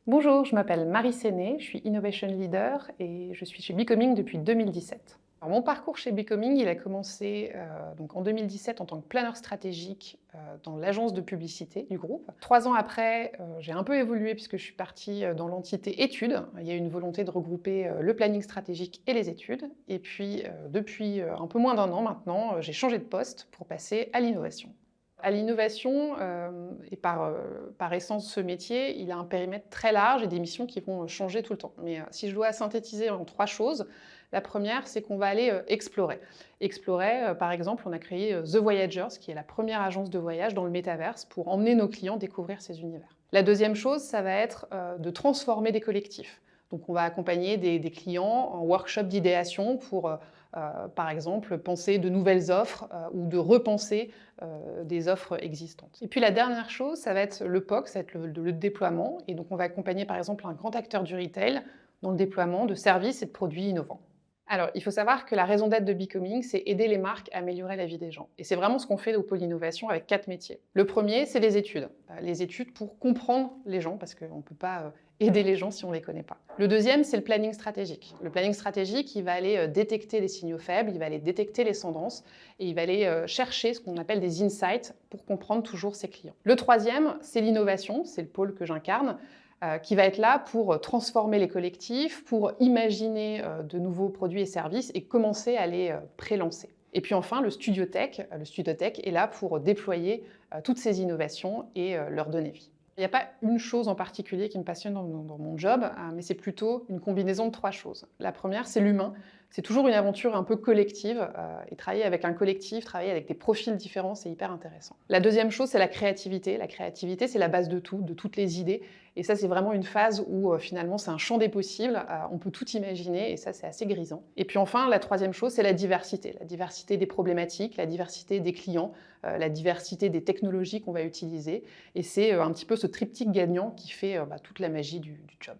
Bonjour, je m'appelle Marie Séné, je suis Innovation Leader et je suis chez Becoming depuis 2017. Alors, mon parcours chez Becoming, il a commencé donc en 2017 en tant que planeur stratégique dans l'agence de publicité du groupe. 3 ans après, j'ai un peu évolué puisque je suis partie dans l'entité études. Il y a eu une volonté de regrouper le planning stratégique et les études. Et puis, depuis un peu moins d'1 an maintenant, j'ai changé de poste pour passer à l'innovation. À l'innovation, et par essence, ce métier, il a un périmètre très large et des missions qui vont changer tout le temps. Mais si je dois synthétiser en 3 choses, la première, c'est qu'on va aller explorer. Explorer, par exemple, on a créé The Voyagers, qui est la première agence de voyage dans le métaverse pour emmener nos clients découvrir ces univers. La deuxième chose, ça va être de transformer des collectifs. Donc on va accompagner des clients en workshop d'idéation pour, par exemple, penser de nouvelles offres ou de repenser des offres existantes. Et puis la dernière chose, ça va être le POC, ça va être le déploiement. Et donc on va accompagner par exemple un grand acteur du retail dans le déploiement de services et de produits innovants. Alors, il faut savoir que la raison d'être de Becoming, c'est aider les marques à améliorer la vie des gens. Et c'est vraiment ce qu'on fait au pôle innovation avec 4 métiers. Le premier, c'est les études. Les études pour comprendre les gens, parce qu'on ne peut pas aider les gens si on ne les connaît pas. Le deuxième, c'est le planning stratégique. Le planning stratégique, il va aller détecter les signaux faibles, il va aller détecter les tendances, et il va aller chercher ce qu'on appelle des insights pour comprendre toujours ses clients. Le troisième, c'est l'innovation, c'est le pôle que j'incarne, qui va être là pour transformer les collectifs, pour imaginer de nouveaux produits et services et commencer à les pré-lancer. Et puis enfin, le Studio Tech est là pour déployer toutes ces innovations et leur donner vie. Il n'y a pas une chose en particulier qui me passionne dans mon job, mais c'est plutôt une combinaison de 3 choses. La première, c'est l'humain. C'est toujours une aventure un peu collective, et travailler avec un collectif, travailler avec des profils différents, c'est hyper intéressant. La deuxième chose, c'est la créativité. La créativité, c'est la base de tout, de toutes les idées. Et ça, c'est vraiment une phase où finalement, c'est un champ des possibles. On peut tout imaginer et ça, c'est assez grisant. Et puis enfin, la troisième chose, c'est la diversité. La diversité des problématiques, la diversité des clients, la diversité des technologies qu'on va utiliser. Et c'est un petit peu ce triptyque gagnant qui fait toute la magie du job.